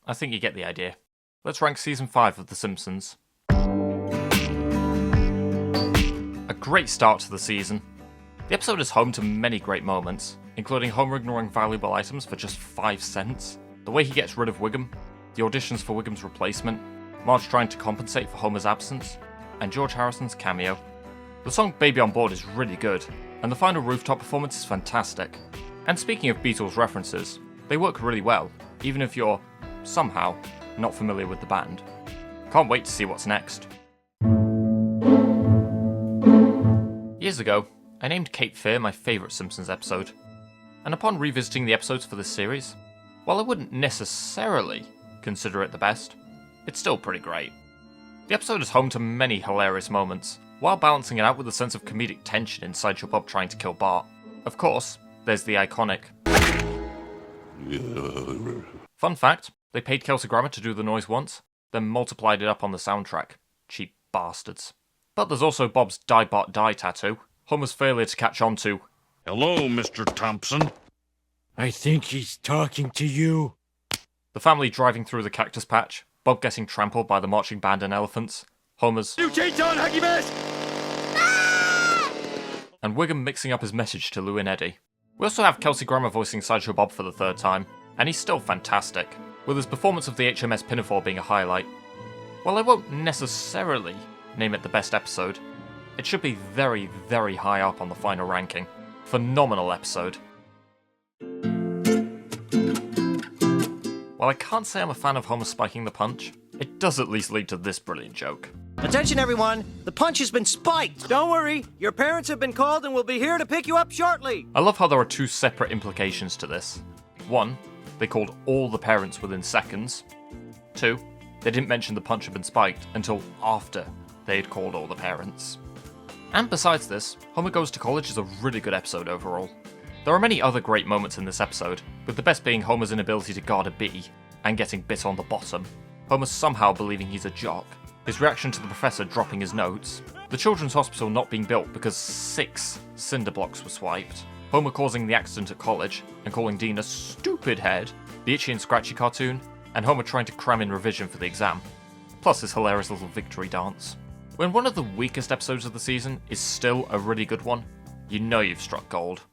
I think you get the idea. Let's rank Season 5 of The Simpsons. A great start to the season. The episode is home to many great moments, including Homer ignoring valuable items for just 5 cents, the way he gets rid of Wiggum, the auditions for Wiggum's replacement, Marge trying to compensate for Homer's absence, and George Harrison's cameo. The song Baby on Board is really good, and the final rooftop performance is fantastic. And speaking of Beatles references, they work really well, even if you're, somehow, not familiar with the band. Can't wait to see what's next. Years ago, I named Cape Fear my favourite Simpsons episode, and upon revisiting the episodes for this series, while I wouldn't necessarily consider it the best, it's still pretty great. The episode is home to many hilarious moments, while balancing it out with a sense of comedic tension in Sideshow Bob trying to kill Bart. Of course, there's the iconic Fun fact, they paid Kelsey Grammer to do the noise once, then multiplied it up on the soundtrack. Cheap bastards. But there's also Bob's Die Bart Die tattoo, Homer's failure to catch on to Hello, Mr. Thompson. I think he's talking to you. the family driving through the cactus patch, Bob getting trampled by the marching band and elephants, Homer's You cheat on Huggy Bears! and Wiggum mixing up his message to Lou and Eddie. We also have Kelsey Grammer voicing Sideshow Bob for the 3rd time, and he's still fantastic, with his performance of the HMS Pinafore being a highlight. While I won't necessarily name it the best episode, it should be very, very high up on the final ranking. Phenomenal episode. While I can't say I'm a fan of Homer spiking the punch, it does at least lead to this brilliant joke. Attention everyone, the punch has been spiked! Don't worry, your parents have been called and will be here to pick you up shortly! I love how there are 2 separate implications to this. 1, they called all the parents within seconds. 2, they didn't mention the punch had been spiked until after they had called all the parents. And besides this, Homer Goes to College is a really good episode overall. There are many other great moments in this episode, with the best being Homer's inability to guard a bee, and getting bit on the bottom, Homer somehow believing he's a jock, his reaction to the professor dropping his notes, the children's hospital not being built because 6 cinder blocks were swiped, Homer causing the accident at college and calling Dean a stupid head, the Itchy and Scratchy cartoon, and Homer trying to cram in revision for the exam, plus his hilarious little victory dance. When one of the weakest episodes of the season is still a really good one, you know you've struck gold.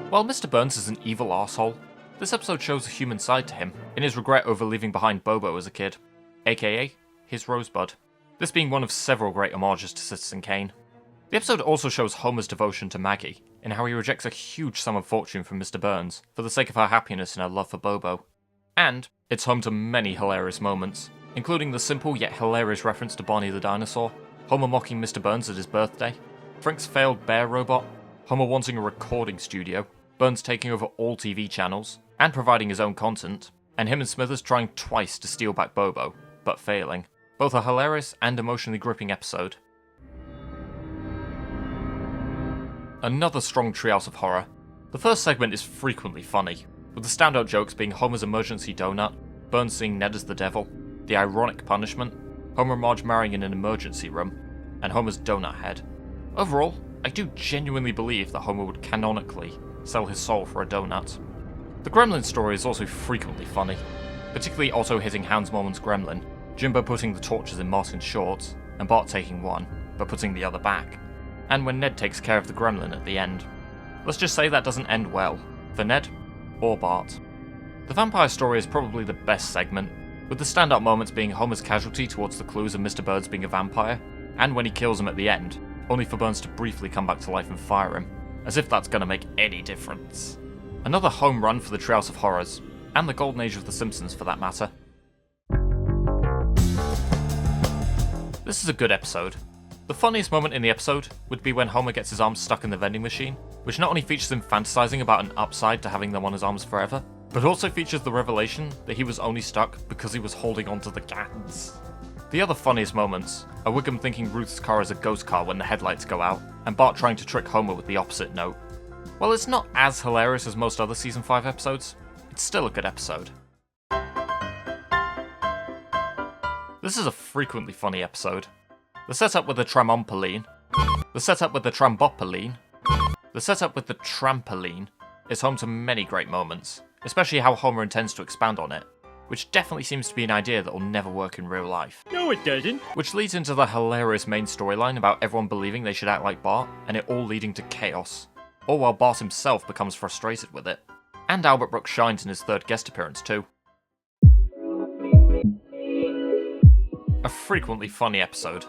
While Mr. Burns is an evil arsehole, this episode shows a human side to him in his regret over leaving behind Bobo as a kid, aka his Rosebud, this being one of several great homages to Citizen Kane. The episode also shows Homer's devotion to Maggie, in how he rejects a huge sum of fortune from Mr. Burns for the sake of her happiness and her love for Bobo. And it's home to many hilarious moments, including the simple yet hilarious reference to Barney the dinosaur, Homer mocking Mr. Burns at his birthday, Frank's failed bear robot, Homer wanting a recording studio, Burns taking over all TV channels, and providing his own content, and him and Smithers trying twice to steal back Bobo, but failing. Both a hilarious and emotionally gripping episode. Another strong treehouse of horror. The first segment is frequently funny, with the standout jokes being Homer's emergency donut, Burns seeing Ned as the devil, the ironic punishment, Homer and Marge marrying in an emergency room, and Homer's donut head. Overall, I do genuinely believe that Homer would canonically sell his soul for a donut. The Gremlin story is also frequently funny, particularly Otto hitting Hans Moleman's gremlin, Jimbo putting the torches in Martin's shorts, and Bart taking one, but putting the other back, and when Ned takes care of the gremlin at the end. Let's just say that doesn't end well, for Ned or Bart. The vampire story is probably the best segment, with the standout moments being Homer's casualty towards the clues of Mr. Burns being a vampire, and when he kills him at the end, only for Burns to briefly come back to life and fire him, as if that's gonna make any difference. Another home run for the Treehouse of Horrors, and the golden age of The Simpsons for that matter. This is a good episode. The funniest moment in the episode would be when Homer gets his arms stuck in the vending machine, which not only features him fantasizing about an upside to having them on his arms forever, but also features the revelation that he was only stuck because he was holding onto the cans. The other funniest moments are Wiggum thinking Ruth's car is a ghost car when the headlights go out, and Bart trying to trick Homer with the opposite note. While it's not as hilarious as most other Season 5 episodes, it's still a good episode. This is a frequently funny episode. The setup with the trampoline, the setup with the trampoline is home to many great moments, especially how Homer intends to expand on it, which definitely seems to be an idea that will never work in real life. No, it doesn't. Which leads into the hilarious main storyline about everyone believing they should act like Bart, and it all leading to chaos. All while Bart himself becomes frustrated with it. And Albert Brooks shines in his third guest appearance too. A frequently funny episode.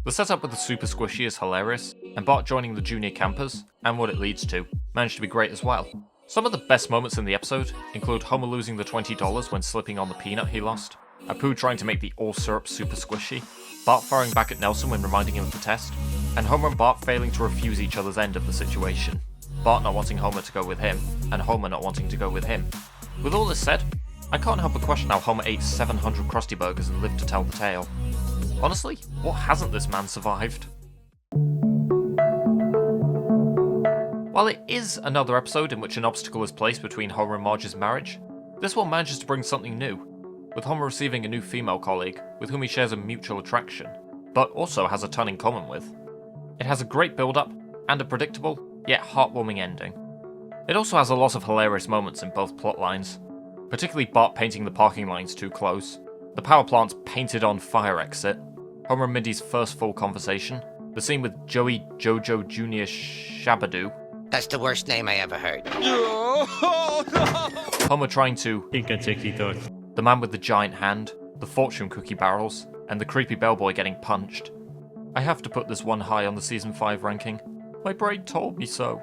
The setup with the Super Squishy is hilarious, and Bart joining the junior campers, and what it leads to, managed to be great as well. Some of the best moments in the episode include Homer losing the $20 when slipping on the peanut he lost, Apu trying to make the all-syrup Super Squishy, Bart firing back at Nelson when reminding him of the test, and Homer and Bart failing to refuse each other's end of the situation. Bart not wanting Homer to go with him, and Homer not wanting to go with him. With all this said, I can't help but question how Homer ate 700 Krusty Burgers and lived to tell the tale. Honestly, what hasn't this man survived? While it is another episode in which an obstacle is placed between Homer and Marge's marriage, this one manages to bring something new, with Homer receiving a new female colleague with whom he shares a mutual attraction, but also has a ton in common with. It has a great build-up and a predictable, yet heartwarming ending. It also has a lot of hilarious moments in both plotlines, particularly Bart painting the parking lines too close, the power plant's painted-on fire exit, Homer and Mindy's first full conversation, the scene with Joey Jojo Jr. Shabadoo. That's the worst name I ever heard. Homer trying to Think on sexy thoughts. the man with the giant hand, the fortune cookie barrels, and the creepy bellboy getting punched. I have to put this one high on the season 5 ranking. My brain told me so.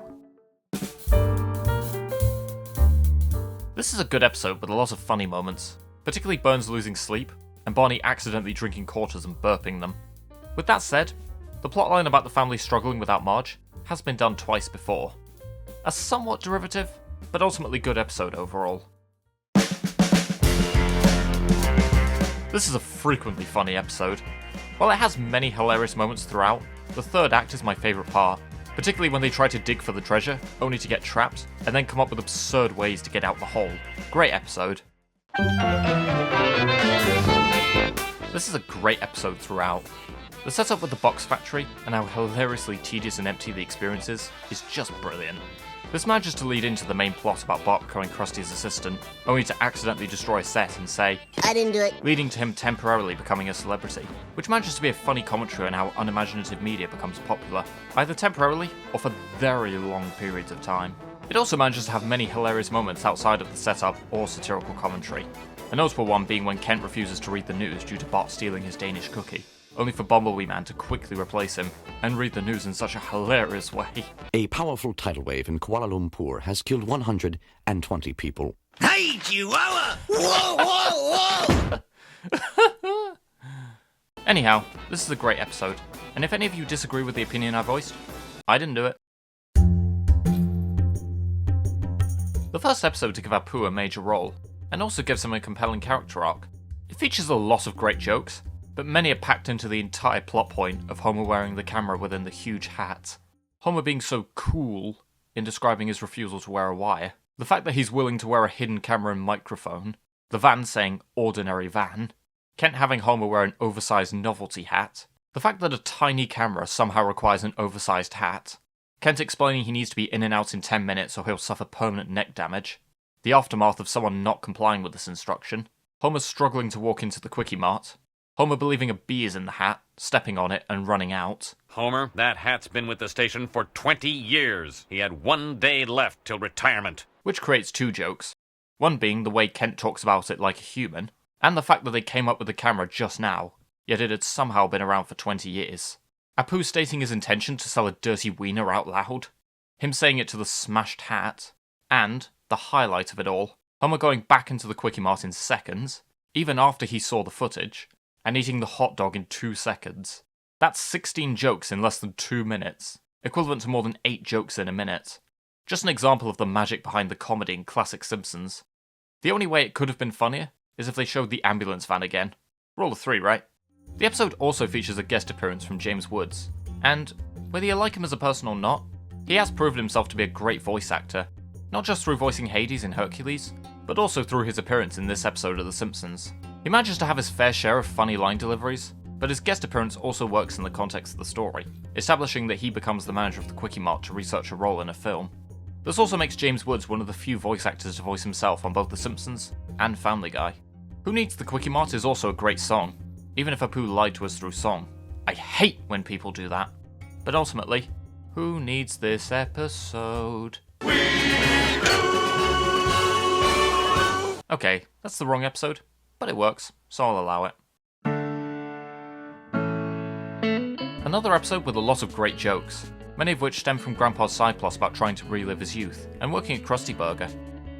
This is a good episode with a lot of funny moments, particularly Burns losing sleep, and Barney accidentally drinking quarters and burping them. With that said, the plotline about the family struggling without Marge has been done twice before. A somewhat derivative, but ultimately good episode overall. This is a frequently funny episode. While it has many hilarious moments throughout, the third act is my favourite part, particularly when they try to dig for the treasure, only to get trapped, and then come up with absurd ways to get out the hole. Great episode. This is a great episode throughout. The setup with the box factory, and how hilariously tedious and empty the experience is just brilliant. This manages to lead into the main plot about Bart becoming Krusty's assistant, only to accidentally destroy Seth and say, I didn't do it. leading to him temporarily becoming a celebrity, which manages to be a funny commentary on how unimaginative media becomes popular, either temporarily or for very long periods of time. It also manages to have many hilarious moments outside of the setup or satirical commentary. A notable one being when Kent refuses to read the news due to Bart stealing his Danish cookie, only for Bumblebee Man to quickly replace him and read the news in such a hilarious way. A powerful tidal wave in Kuala Lumpur has killed 120 people. Hey, Chihuahua! Whoa, whoa, whoa! Anyhow, this is a great episode, and if any of you disagree with the opinion I voiced, I didn't do it. The first episode to give Apu a major role, and also gives him a compelling character arc. It features a lot of great jokes, but many are packed into the entire plot point of Homer wearing the camera within the huge hat. Homer being so cool in describing his refusal to wear a wire, the fact that he's willing to wear a hidden camera and microphone, the van saying ordinary van, Kent having Homer wear an oversized novelty hat, the fact that a tiny camera somehow requires an oversized hat, Kent explaining he needs to be in and out in 10 minutes or he'll suffer permanent neck damage, the aftermath of someone not complying with this instruction, Homer struggling to walk into the Quickie Mart, Homer believing a bee is in the hat, stepping on it and running out. Homer, that hat's been with the station for 20 years. He had 1 day left till retirement. Which creates two jokes. One being the way Kent talks about it like a human, and the fact that they came up with the camera just now, yet it had somehow been around for 20 years. Apu stating his intention to sell a dirty wiener out loud, him saying it to the smashed hat, and, the highlight of it all, Homer going back into the Quickie Mart in seconds, even after he saw the footage, and eating the hot dog in 2 seconds. That's 16 jokes in less than 2 minutes, equivalent to more than 8 jokes in a minute. Just an example of the magic behind the comedy in classic Simpsons. The only way it could have been funnier is if they showed the ambulance van again. Rule of 3, right? The episode also features a guest appearance from James Woods, and whether you like him as a person or not, he has proven himself to be a great voice actor, not just through voicing Hades in Hercules, but also through his appearance in this episode of The Simpsons. He manages to have his fair share of funny line deliveries, but his guest appearance also works in the context of the story, establishing that he becomes the manager of the Quickie Mart to research a role in a film. This also makes James Woods one of the few voice actors to voice himself on both The Simpsons and Family Guy. Who Needs the Quickie Mart is also a great song, even if Apu lied to us through song. I hate when people do that. But ultimately, who needs this episode? We do! Okay, that's the wrong episode, but it works, so I'll allow it. Another episode with a lot of great jokes, many of which stem from Grandpa's side plot about trying to relive his youth and working at Krusty Burger.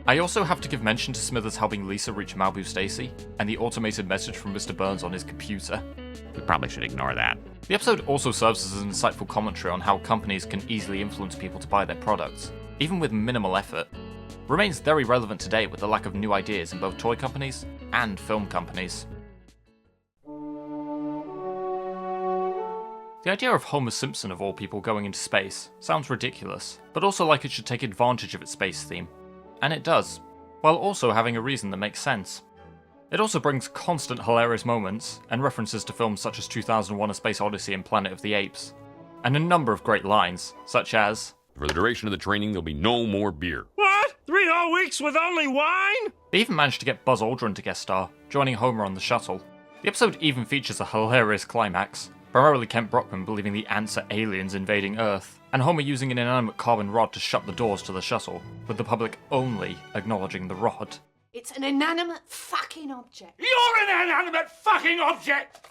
I also have to give mention to Smithers helping Lisa reach Malibu Stacy, and the automated message from Mr. Burns on his computer. We probably should ignore that. The episode also serves as an insightful commentary on how companies can easily influence people to buy their products, even with minimal effort. Remains very relevant today with the lack of new ideas in both toy companies and film companies. The idea of Homer Simpson of all people going into space sounds ridiculous, but also like it should take advantage of its space theme. And it does, while also having a reason that makes sense. It also brings constant hilarious moments and references to films such as 2001: A Space Odyssey and Planet of the Apes, and a number of great lines, such as, "For the duration of the training, there'll be no more beer." What? 3 whole weeks with only wine? They even managed to get Buzz Aldrin to guest star, joining Homer on the shuttle. The episode even features a hilarious climax, primarily Kent Brockman believing the ants are aliens invading Earth, and Homer using an inanimate carbon rod to shut the doors to the shuttle, with the public only acknowledging the rod. It's an inanimate fucking object. You're an inanimate fucking object!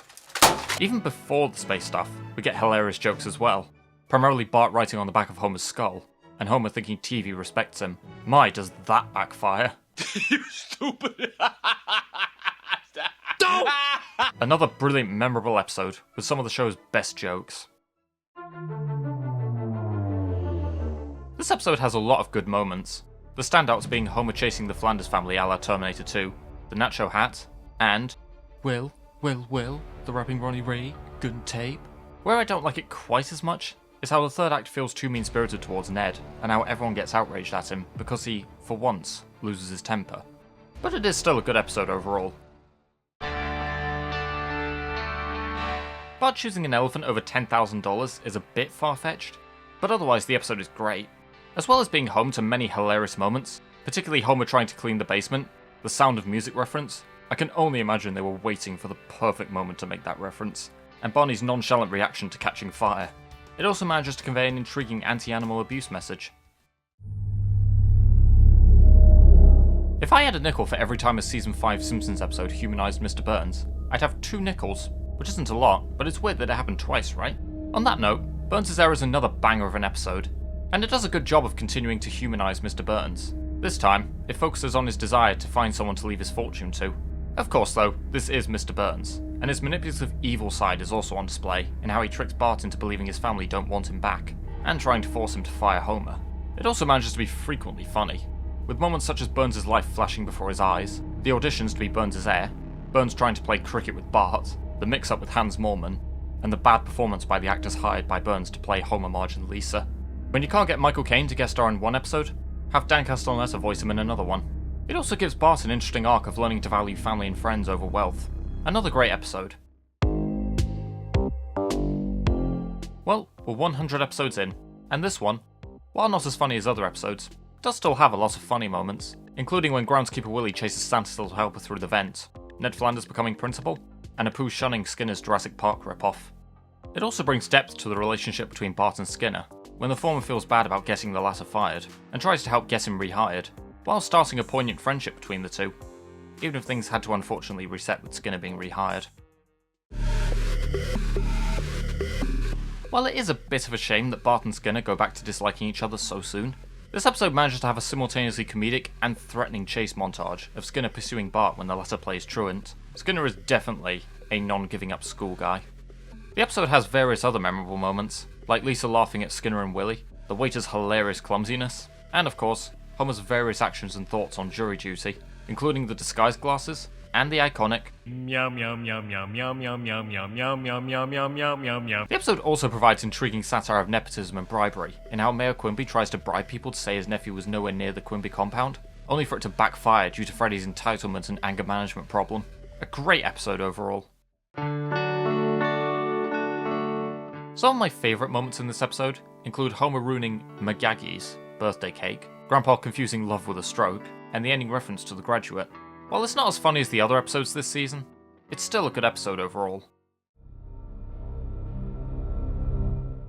Even before the space stuff, we get hilarious jokes as well, primarily Bart writing on the back of Homer's skull, and Homer thinking TV respects him. My, does that backfire. You stupid! Another brilliant, memorable episode with some of the show's best jokes. This episode has a lot of good moments. The standouts being Homer chasing the Flanders family a la Terminator 2, the Nacho hat, and Will, the rapping Ronnie Reagan tape. Where I don't like it quite as much is how the third act feels too mean-spirited towards Ned, and how everyone gets outraged at him because he, for once, loses his temper. But it is still a good episode overall. Bart choosing an elephant over $10,000 is a bit far-fetched, but otherwise the episode is great. As well as being home to many hilarious moments, particularly Homer trying to clean the basement, the Sound of Music reference, I can only imagine they were waiting for the perfect moment to make that reference, and Barney's nonchalant reaction to catching fire. It also manages to convey an intriguing anti-animal abuse message. If I had a nickel for every time a Season 5 Simpsons episode humanized Mr. Burns, I'd have 2 nickels, which isn't a lot, but it's weird that it happened twice, right? On that note, Burns' Error is another banger of an episode, and it does a good job of continuing to humanize Mr. Burns. This time, it focuses on his desire to find someone to leave his fortune to. Of course though, this is Mr. Burns, and his manipulative evil side is also on display in how he tricks Bart into believing his family don't want him back, and trying to force him to fire Homer. It also manages to be frequently funny, with moments such as Burns' life flashing before his eyes, the auditions to be Burns' heir, Burns trying to play cricket with Bart, the mix-up with Hans Moorman, and the bad performance by the actors hired by Burns to play Homer, Marge and Lisa. When you can't get Michael Caine to guest star in one episode, have Dan Castellaneta voice him in another one. It also gives Bart an interesting arc of learning to value family and friends over wealth. Another great episode. Well, we're 100 episodes in, and this one, while not as funny as other episodes, does still have a lot of funny moments, including when Groundskeeper Willie chases Santa's little helper through the vent, Ned Flanders becoming principal, and Apu shunning Skinner's Jurassic Park ripoff. It also brings depth to the relationship between Bart and Skinner, when the former feels bad about getting the latter fired, and tries to help get him rehired, while starting a poignant friendship between the two, even if things had to unfortunately reset with Skinner being rehired. While it is a bit of a shame that Bart and Skinner go back to disliking each other so soon, this episode manages to have a simultaneously comedic and threatening chase montage of Skinner pursuing Bart when the latter plays truant. Skinner is definitely a non-giving-up school guy. The episode has various other memorable moments, like Lisa laughing at Skinner and Willie, the waiter's hilarious clumsiness, and of course, Homer's various actions and thoughts on jury duty, including the disguise glasses, and the iconic Yum yum yum yum yum yum yum yum yum yum yum yum yum yum yum. The episode also provides intriguing satire of nepotism and bribery, in how Mayor Quimby tries to bribe people to say his nephew was nowhere near the Quimby compound, only for it to backfire due to Freddy's entitlement and anger management problem. A great episode overall. Some of my favourite moments in this episode include Homer ruining McGaggy's, birthday cake, Grandpa confusing love with a stroke, and the ending reference to The Graduate. While it's not as funny as the other episodes this season, it's still a good episode overall.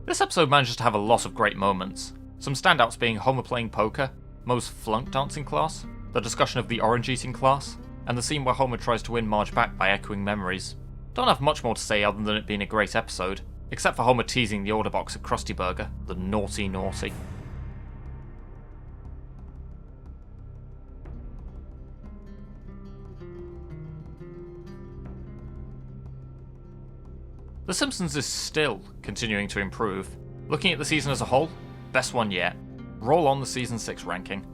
This episode manages to have a lot of great moments, some standouts being Homer playing poker, Moe's flunk dancing class, the discussion of the orange eating class, and the scene where Homer tries to win Marge back by echoing memories. Don't have much more to say other than it being a great episode, except for Homer teasing the order box at Krusty Burger, the naughty naughty. The Simpsons is still continuing to improve. Looking at the season as a whole, best one yet. Roll on the season 6 ranking.